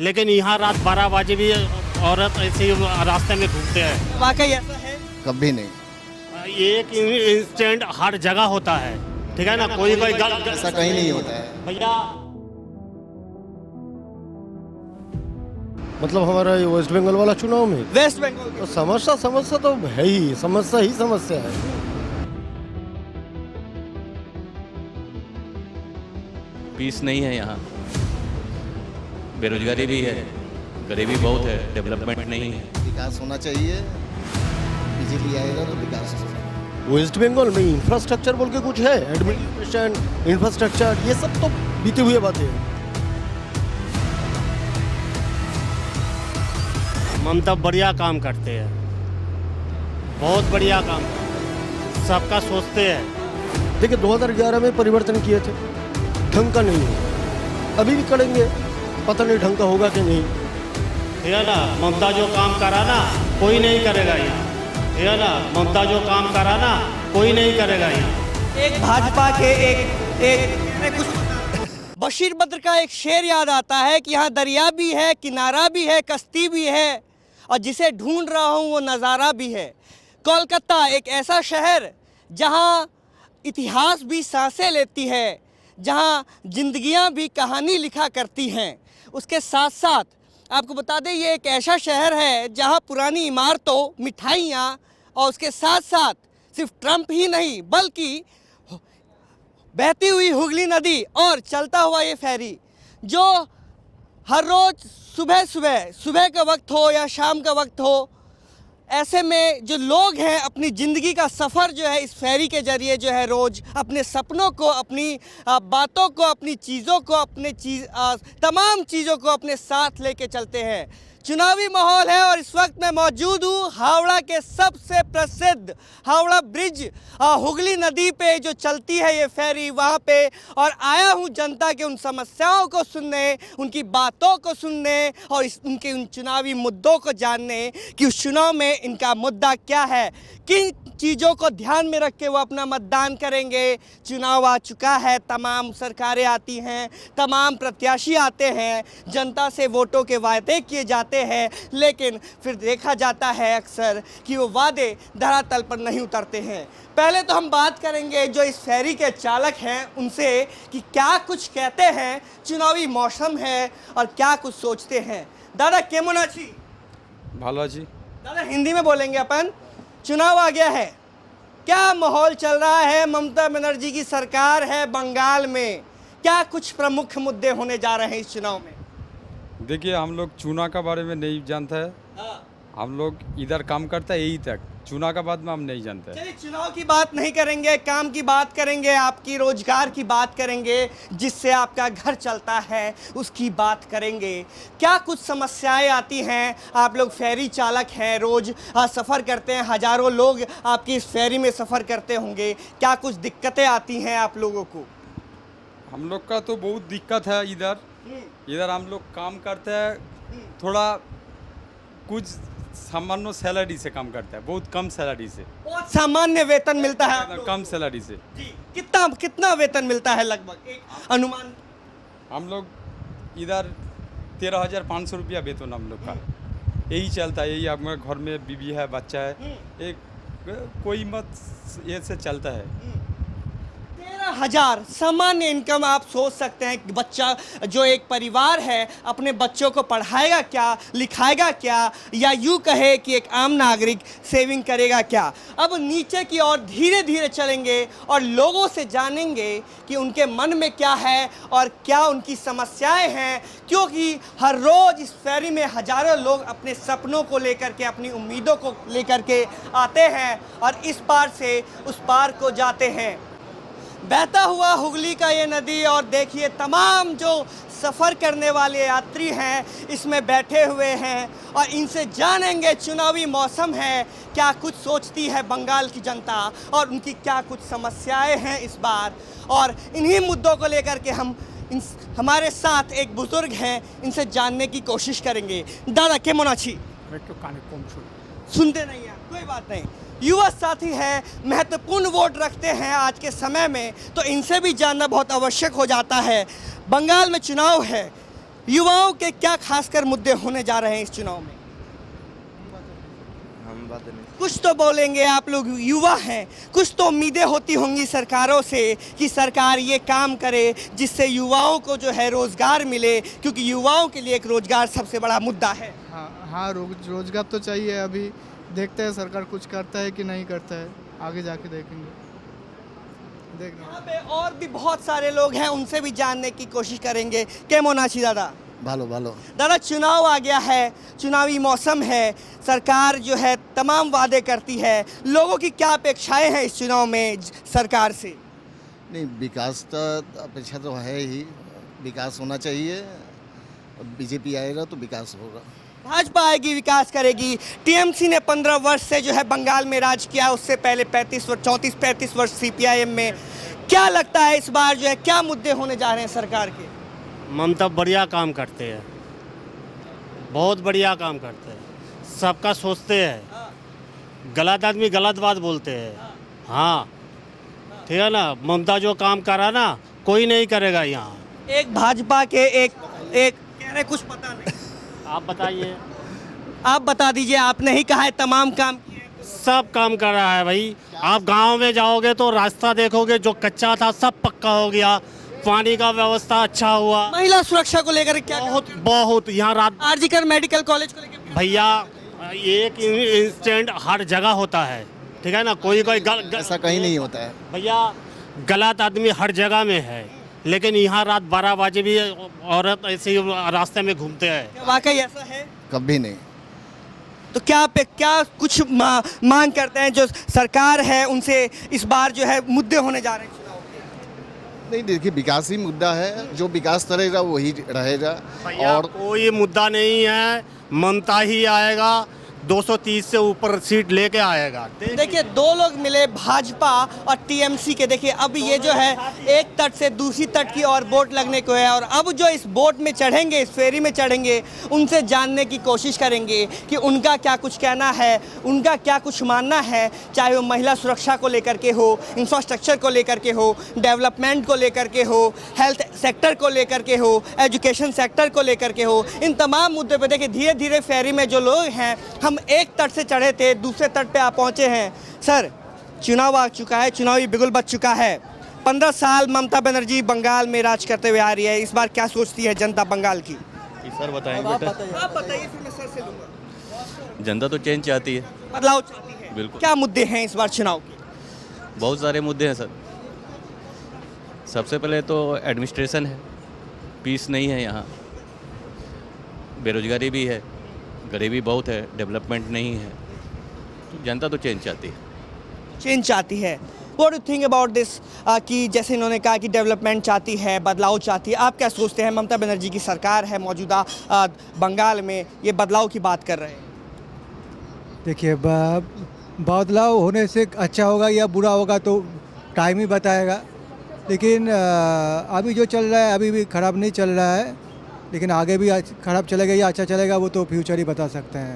लेकिन यहाँ रात 12 बजे भी औरत ऐसे ही रास्ते में घूमते हैं। वाकई ऐसा है? कभी नहीं, एक इंसिडेंट हर जगह होता है, ठीक है ना। कोई कोई ऐसा कहीं नहीं होता है। भैया मतलब हमारा ये वेस्ट बंगाल वाला चुनाव में वेस्ट बंगाल तो समस्या तो है ही, समस्या है। पीस नहीं है यहाँ, बेरोजगारी भी है, गरीबी बहुत है, डेवलपमेंट नहीं है। विकास होना चाहिए, बिजली आएगा तो विकास होगा। वेस्ट बंगाल में इंफ्रास्ट्रक्चर बोल के कुछ है, एडमिनिस्ट्रेशन, इंफ्रास्ट्रक्चर, ये सब तो बीते हुए बातें हैं। ममता बढ़िया काम करते हैं, बहुत बढ़िया काम, सबका सोचते हैं। देखिए 2011 में परिवर्तन किए थे, ढंग का नहीं है, अभी भी करेंगे, पता नहीं ढंग का होगा कि नहीं। ठीक है ना, ममता जो काम करा ना कोई नहीं करेगा यहाँ, ठीक है ना। ममता जो काम करा ना कोई नहीं करेगा यहाँ। एक भाजपा के एक कुछ बशीर बद्र का एक शेर याद आता है कि यहाँ दरिया भी है, किनारा भी है, कश्ती भी है, और जिसे ढूंढ रहा हूँ वो नज़ारा भी है। कोलकाता एक ऐसा शहर जहाँ इतिहास भी सांसें लेती है, जहाँ जिंदगियाँ भी कहानी लिखा करती हैं। उसके साथ साथ आपको बता दें ये एक ऐसा शहर है जहाँ पुरानी इमारतों, मिठाइयाँ और उसके साथ साथ सिर्फ ट्रंप ही नहीं बल्कि बहती हुई हुगली नदी और चलता हुआ ये फेरी जो हर रोज़ सुबह का वक्त हो या शाम का वक्त हो, ऐसे में जो लोग हैं अपनी ज़िंदगी का सफ़र जो है इस फेरी के ज़रिए जो है रोज़ अपने सपनों को, अपनी बातों को, अपनी चीज़ों को, तमाम चीज़ों को अपने साथ लेके चलते हैं। चुनावी माहौल है और इस वक्त मैं मौजूद हूँ हावड़ा के सबसे प्रसिद्ध हावड़ा ब्रिज, हुगली नदी पे जो चलती है ये फेरी, वहाँ पे, और आया हूँ जनता के उन समस्याओं को सुनने, उनकी बातों को सुनने और उनके उन चुनावी मुद्दों को जानने कि उस चुनाव में इनका मुद्दा क्या है, किन चीज़ों को ध्यान में रख के वो अपना मतदान करेंगे। चुनाव आ चुका है, तमाम सरकारें आती हैं, तमाम प्रत्याशी आते हैं, जनता से वोटों के वायदे किए जाते हैं, लेकिन फिर देखा जाता है अक्सर कि वो वादे धरातल पर नहीं उतरते हैं। पहले तो हम बात करेंगे जो इस फेरी के चालक हैं उनसे कि क्या कुछ कहते हैं, चुनावी मौसम है और क्या कुछ सोचते हैं। दादा केमन आछी? भालो आछी। दादा हिंदी में बोलेंगे अपन। चुनाव आ गया है, क्या माहौल चल रहा है? ममता बनर्जी की सरकार है बंगाल में, क्या कुछ प्रमुख मुद्दे होने जा रहे हैं इस चुनाव में? देखिए हम लोग चुनाव के बारे में नहीं जानता है, हम लोग इधर काम करता है यही तक, चुनाव का बाद में हम नहीं जानते हैं। चलिए चुनाव की बात नहीं करेंगे, काम की बात करेंगे, आपकी रोजगार की बात करेंगे, जिससे आपका घर चलता है उसकी बात करेंगे। क्या कुछ समस्याएं आती हैं? आप लोग फेरी चालक हैं, रोज़ सफ़र करते हैं, हज़ारों लोग आपकी इस फेरी में सफ़र करते होंगे, क्या कुछ दिक्कतें आती हैं आप लोगों को? हम लोग का तो बहुत दिक्कत है इधर हम लोग काम करते हैं, थोड़ा कुछ सामान्य सैलरी से काम करता है, बहुत कम सैलरी से, बहुत सामान्य वेतन मिलता है आप लोगों कम सैलरी से। जी, कितना वेतन मिलता है लगभग एक अनुमान? हम लोग इधर 13,500 रुपया वेतन हम लोग का, यही चलता है, यही हमारे घर में बीवी है, बच्चा है, एक कोई मत ये से चलता है। 13,000 सामान्य इनकम। आप सोच सकते हैं कि बच्चा जो एक परिवार है अपने बच्चों को पढ़ाएगा क्या, लिखाएगा क्या, या यूँ कहे कि एक आम नागरिक सेविंग करेगा क्या। अब नीचे की ओर धीरे धीरे चलेंगे और लोगों से जानेंगे कि उनके मन में क्या है और क्या उनकी समस्याएं हैं, क्योंकि हर रोज़ इस फेरी में हज़ारों लोग अपने सपनों को लेकर के, अपनी उम्मीदों को लेकर के आते हैं और इस पार से उस पार को जाते हैं। बहता हुआ हुगली का ये नदी, और देखिए तमाम जो सफ़र करने वाले यात्री हैं इसमें बैठे हुए हैं और इनसे जानेंगे चुनावी मौसम है, क्या कुछ सोचती है बंगाल की जनता और उनकी क्या कुछ समस्याएं हैं इस बार, और इन्हीं मुद्दों को लेकर के हमारे साथ एक बुज़ुर्ग हैं, इनसे जानने की कोशिश करेंगे। दादा केमन आछी? सुनते नहीं हैं, कोई बात नहीं। युवा साथी है, महत्वपूर्ण वोट रखते हैं आज के समय में, तो इनसे भी जानना बहुत आवश्यक हो जाता है। बंगाल में चुनाव है, युवाओं के क्या खासकर मुद्दे होने जा रहे हैं इस चुनाव में? हम बात नहीं। कुछ तो बोलेंगे, आप लोग युवा हैं, कुछ तो उम्मीदें होती होंगी सरकारों से कि सरकार ये काम करे जिससे युवाओं को जो है रोजगार मिले, क्योंकि युवाओं के लिए एक रोजगार सबसे बड़ा मुद्दा है। हाँ रोजगार तो चाहिए। अभी देखते हैं सरकार कुछ करता है कि नहीं करता है, आगे जाके देखेंगे। यहाँ पे और भी बहुत सारे लोग हैं, उनसे भी जानने की कोशिश करेंगे। केमन आछी दादा? ভালো ভালো दादा, चुनाव आ गया है, चुनावी मौसम है, सरकार जो है तमाम वादे करती है, लोगों की क्या अपेक्षाएं हैं इस चुनाव में सरकार से? नहीं, विकास तो अपेक्षा तो है ही, विकास होना चाहिए। बीजेपी आएगा तो विकास होगा। भाजपा आएगी, विकास करेगी। टीएमसी ने 15 वर्ष से जो है बंगाल में राज किया, उससे पहले 34-35 वर्ष सीपीआईएम में। क्या लगता है इस बार जो है क्या मुद्दे होने जा रहे हैं सरकार के? ममता बढ़िया काम करते हैं, बहुत बढ़िया काम करते हैं, सबका सोचते हैं। गलत आदमी गलत बात बोलते हैं। हाँ, ठीक है ना। ममता जो काम करा ना, कोई नहीं करेगा यहाँ। एक भाजपा के एक कह रहे कुछ पता नहीं, आप बताइए। आप बता दीजिए। आपने ही कहा है तमाम काम किए। सब काम कर रहा है भाई। आप गांव में जाओगे तो रास्ता देखोगे, जो कच्चा था सब पक्का हो गया, पानी का व्यवस्था अच्छा हुआ। महिला सुरक्षा को लेकर क्या बहुत यहाँ रात आरजीकर मेडिकल कॉलेज को लेकर भैया एक इंसिडेंट हर जगह होता है, ठीक है ना। कोई ऐसा कहीं नहीं होता है भैया, गलत आदमी हर जगह में है, लेकिन यहाँ रात 12 बजे भी औरत ऐसे ही रास्ते में घूमते हैं। वाकई ऐसा है? कभी नहीं। तो क्या कुछ मांग करते हैं जो सरकार है उनसे इस बार जो है मुद्दे होने जा रहे हैं चुनाव के? नहीं, देखिए, विकास ही मुद्दा है। जो विकास करेगा वही रहेगा। और कोई मुद्दा नहीं है, ममता ही आएगा, 230 से ऊपर सीट लेके आएगा। देखिए, दो लोग मिले, भाजपा और टीएमसी के। देखिए, अब ये जो है एक तट से दूसरी तट की और बोट लगने को है, और अब जो इस बोट में चढ़ेंगे, इस फेरी में चढ़ेंगे, उनसे जानने की कोशिश करेंगे कि उनका क्या कुछ कहना है, उनका क्या कुछ मानना है, चाहे वो महिला सुरक्षा को लेकर के हो, इंफ्रास्ट्रक्चर को लेकर के हो, डेवलपमेंट को लेकर के हो, हेल्थ सेक्टर को लेकर के हो, एजुकेशन सेक्टर को लेकर के हो। इन तमाम मुद्दों पर देखिए धीरे धीरे फेरी में जो लोग हैं, हम एक तट से चढ़े थे, दूसरे तट पे आप पहुंचे हैं। सर, चुनाव आ चुका है, चुनावी बिगुल बज चुका है। 15 साल ममता बनर्जी बंगाल में राज करते हुए आ रही है, इस बार क्या सोचती है जनता बंगाल की? सर बताएंगे बेटा। आप बताइए, फिर मैं सर से लूंगा। जनता तो चेंज चाहती है, बदलाव चाहती है। बिल्कुल। क्या मुद्दे हैं इस बार चुनाव के? बहुत सारे मुद्दे हैं सर। सबसे पहले तो एडमिनिस्ट्रेशन है, पीस नहीं है यहाँ, बेरोजगारी भी है, गरीबी बहुत है, डेवलपमेंट नहीं है। तो जनता तो चेंज चाहती है। चेंज चाहती है। What do think about this कि जैसे इन्होंने कहा कि डेवलपमेंट चाहती है, बदलाव चाहती है, आप क्या सोचते हैं? ममता बनर्जी की सरकार है मौजूदा बंगाल में, ये बदलाव की बात कर रहे हैं। देखिए, बदलाव होने से अच्छा होगा या बुरा होगा तो टाइम ही बताएगा, लेकिन अभी जो चल रहा है अभी भी ख़राब नहीं चल रहा है, लेकिन आगे भी ख़राब चलेगा या अच्छा चलेगा वो तो फ्यूचर ही बता सकते हैं।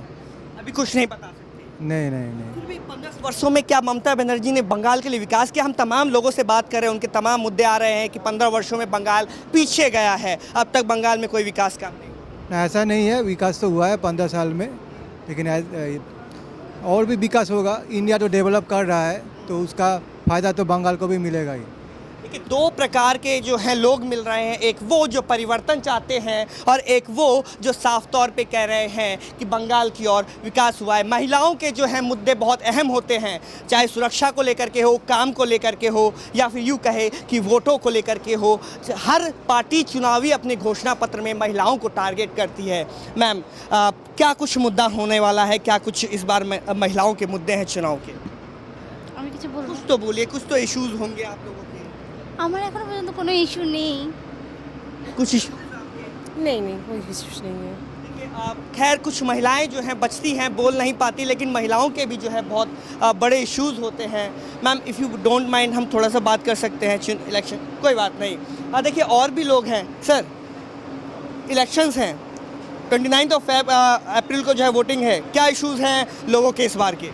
अभी कुछ नहीं बता सकते। नहीं। फिर भी 15 वर्षों में क्या ममता बनर्जी ने बंगाल के लिए विकास किया? हम तमाम लोगों से बात कर रहे हैं, उनके तमाम मुद्दे आ रहे हैं कि 15 वर्षों में बंगाल पीछे गया है, अब तक बंगाल में कोई विकास काम नहीं। ऐसा नहीं है, विकास तो हुआ है 15 साल में, लेकिन और भी विकास होगा। इंडिया तो डेवलप कर रहा है तो उसका फ़ायदा तो बंगाल को भी मिलेगा ही। देखिए, दो प्रकार के जो हैं लोग मिल रहे हैं, एक वो जो परिवर्तन चाहते हैं और एक वो जो साफ तौर पे कह रहे हैं कि बंगाल की ओर विकास हुआ है। महिलाओं के जो हैं मुद्दे बहुत अहम होते हैं, चाहे सुरक्षा को लेकर के हो, काम को लेकर के हो, या फिर यूँ कहे कि वोटों को लेकर के हो। हर पार्टी चुनावी अपने घोषणा पत्र में महिलाओं को टारगेट करती है। मैम, क्या कुछ मुद्दा होने वाला है? क्या कुछ इस बार महिलाओं के मुद्दे हैं चुनाव के? कुछ तो बोलिए, कुछ तो इश्यूज होंगे आप लोगों के। আমার এখনো পর্যন্ত কোনো ইস্যু নেই। कुछ इशू नहीं कोई इश्यूज नहीं है। खैर, कुछ महिलाएं जो हैं बचती हैं, बोल नहीं पाती, लेकिन महिलाओं के भी जो है बहुत बड़े इश्यूज होते हैं। Ma'am, if you don't mind, हम थोड़ा सा बात कर सकते हैं इलेक्शन? कोई बात नहीं। देखिए, और भी लोग हैं। सर, इलेक्शंस हैं, 29 अप्रैल को जो है वोटिंग है, क्या इश्यूज हैं लोगों के इस बार के?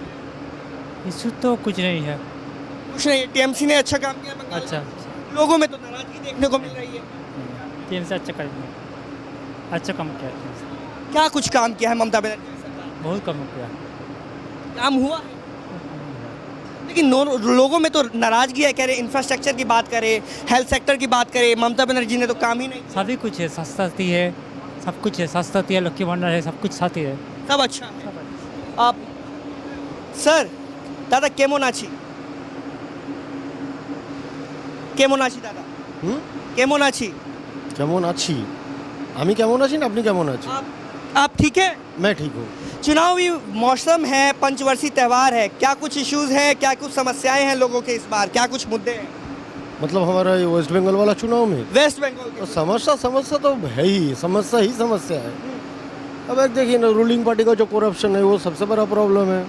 इशू तो कुछ नहीं है। कुछ नहीं। टीएमसी ने अच्छा काम किया बंगाल में। अच्छा, लोगों में तो नाराजगी देखने को मिल रही है। तीन से अच्छा कर अच्छा काम किया है। क्या कुछ काम किया है ममता बनर्जी की सरकार? बहुत काम किया। काम हुआ है? लेकिन लोगों में तो नाराजगी है, कह रहे इंफ्रास्ट्रक्चर की बात करें, हेल्थ सेक्टर की बात करें, ममता बनर्जी ने तो काम ही नहीं किया। सभी कुछ है, सस्ती है, सब कुछ है, सस्ती है, लक्की भंडार है, सब कुछ साथी है। सब अच्छा है। आप सर दादा केमन आছি কেমন আছি দাদা কেমন আছি কেমন আছি আমি কেমন আছি না আপনি কেমন আছেন आप ठीक है? मैं ठीक हूँ चुनावी मौसम है, पंचवर्षीय त्यौहार है, क्या कुछ इश्यूज हैं, क्या कुछ समस्याएं हैं लोगों के इस बार, क्या कुछ मुद्दे हैं मतलब हमारा ये वेस्ट बंगाल वाला चुनाव में वेस्ट बंगाल तो के? समस्या तो है ही समस्या है। अब एक देखिए ना, रूलिंग पार्टी का जो करप्शन है वो सबसे बड़ा प्रॉब्लम है।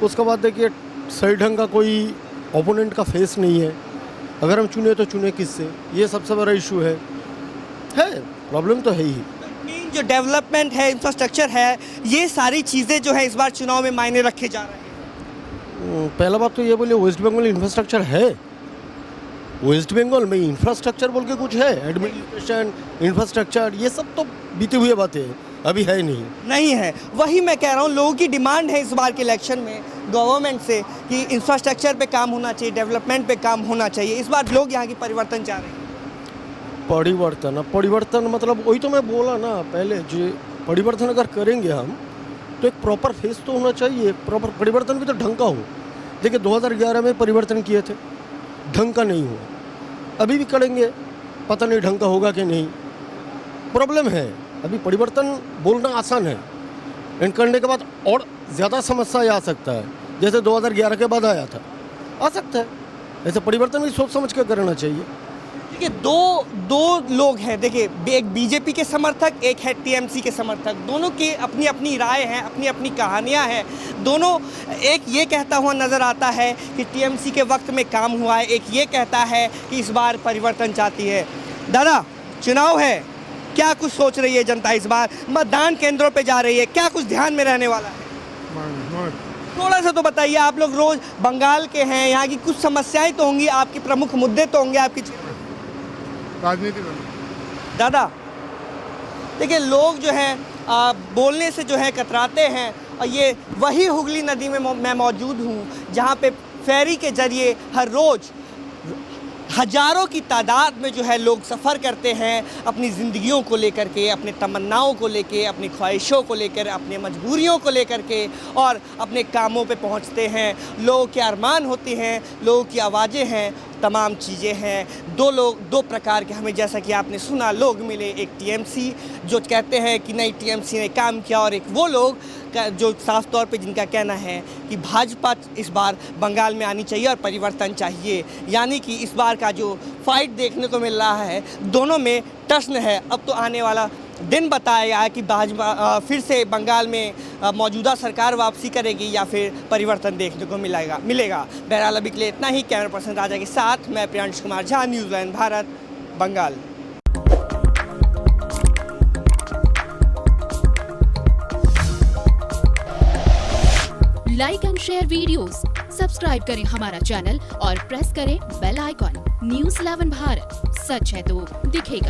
उसके बाद देखिए सही ढंग का कोई ओपोनेंट का फेस नहीं है, अगर हम चुने तो चुने किससे, ये सबसे बड़ा इशू है प्रॉब्लम तो है ही। मेन जो डेवलपमेंट है, इंफ्रास्ट्रक्चर है, ये सारी चीज़ें जो है इस बार चुनाव में मायने रखे जा रहे हैं। पहला बात तो ये बोलिए वेस्ट बंगाल इंफ्रास्ट्रक्चर है, वेस्ट बंगाल में इंफ्रास्ट्रक्चर बोल के कुछ है, एडमिनिस्ट्रेशन इंफ्रास्ट्रक्चर ये सब तो बीते हुए बातें हैं, अभी है नहीं है। वही मैं कह रहा हूँ, लोगों की डिमांड है इस बार के इलेक्शन में गवर्नमेंट से कि इंफ्रास्ट्रक्चर पे काम होना चाहिए, डेवलपमेंट पे काम होना चाहिए। इस बार लोग यहाँ की परिवर्तन चाह रहे हैं। परिवर्तन मतलब वही तो मैं बोला ना पहले, जो परिवर्तन अगर करेंगे हम तो एक प्रॉपर फेस तो होना चाहिए, प्रॉपर परिवर्तन भी तो ढंग का हो। देखिए 2011 में परिवर्तन किए थे, ढंग का नहीं हुआ, अभी भी करेंगे पता नहीं ढंग का होगा कि नहीं, प्रॉब्लम है। अभी परिवर्तन बोलना आसान है, एंड करने के बाद और ज़्यादा समस्या आ सकता है, जैसे 2011 के बाद आया था, आ सकता है। ऐसे परिवर्तन भी सोच समझ के करना चाहिए। देखिए दो लोग हैं, देखिए एक बीजेपी के समर्थक, एक है टीएमसी के समर्थक, दोनों की अपनी अपनी राय है, अपनी अपनी कहानियां हैं। दोनों, एक ये कहता हुआ नज़र आता है कि टीएमसी के वक्त में काम हुआ है, एक ये कहता है कि इस बार परिवर्तन चाहती है। दादा चुनाव है, क्या कुछ सोच रही है जनता इस बार, मतदान केंद्रों पे जा रही है, क्या कुछ ध्यान में रहने वाला है? थोड़ा सा तो बताइए, आप लोग रोज बंगाल के हैं, यहाँ की कुछ समस्याएं तो होंगी, आपके प्रमुख मुद्दे तो होंगे आपकी राजनीति में। दादा देखिए लोग जो हैं बोलने से जो है कतराते हैं, और ये वही हुगली नदी में मैं मौजूद हूँ जहाँ पे फेरी के जरिए हर रोज़ हजारों की तादाद में जो है लोग सफ़र करते हैं अपनी ज़िंदगियों को लेकर के, अपने तमन्नाओं को लेकर, अपनी ख्वाहिशों को लेकर, अपनी मजबूरियों को लेकर के, और अपने कामों पे पहुंचते हैं। लोगों के अरमान होते हैं, लोगों की आवाज़ें हैं, तमाम चीज़ें हैं। दो प्रकार के हमें, जैसा कि आपने सुना, लोग मिले, एक टीएमसी जो कहते हैं कि नहीं टीएमसी ने काम किया, और एक वो लोग जो साफ तौर पे जिनका कहना है कि भाजपा इस बार बंगाल में आनी चाहिए और परिवर्तन चाहिए। यानी कि इस बार का जो फाइट देखने को मिल रहा है, दोनों में टस्न है। अब तो आने वाला दिन बताएगा कि भाजपा फिर से बंगाल में मौजूदा सरकार वापसी करेगी या फिर परिवर्तन देखने को मिलेगा। बहरहाल अभी के लिए इतना ही। कैमरा पर्सन राजा के साथ मैं Priyansh Kumar Jha, news Bharat, Bengal. Like and share videos, subscribe करें हमारा चैनल और प्रेस करें बेल आइकॉन। न्यूज़ 11 भारत, सच है तो दिखेगा।